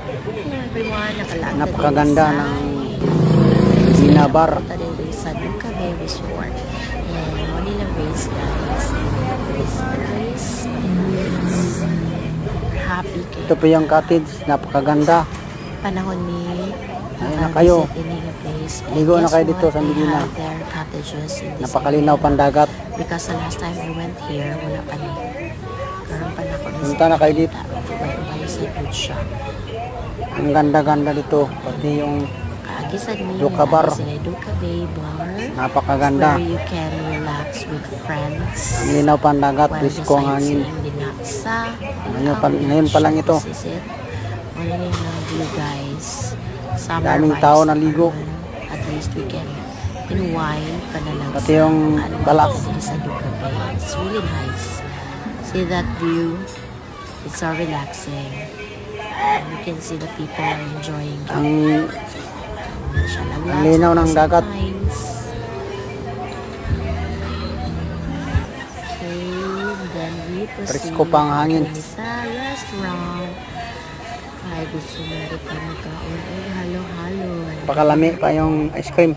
Hello everyone, nakalagda Napakaganda din ng Gina Bar. Punta din sa Duca Bay Resort. And Manila Race guys. Race. Happy kayo. Ito po yung cottage, napakaganda. Panahon ni Ayun na kayo. Iniga Place. And Ligo na guess kayo what? dito sa They Medina. have their cottages in this Napakalinaw area. pang dagat. Because the last time I went here, wala pa ni. Karoon pa na ako Punta na kayo dito. May sa good shop. Ang ganda-ganda dito. Pati yung Kaagisan mi Duca Bar. sila Duca Bay Bar. napakaganda. Where you can relax with friends. Ang linaw pang dagat, While presko ang hangin. sightseeing Binaksa. Ngayon pa lang ito. This is it. Wala rin ng view guys. Summer Daming vibes tao naman. naligo. At least we can unwind pa na lang Pati yung balak. sa Duca Bay. It's really nice. See that view? It's so relaxing. And you can see the people are enjoying it. Ang linaw ng dagat. Okay, then we proceed Presko pa ang hangin. sa restaurant. Ay, gusto mo rin pa magkaon. Ay, halo-halo. Pakalami pa yung ice cream.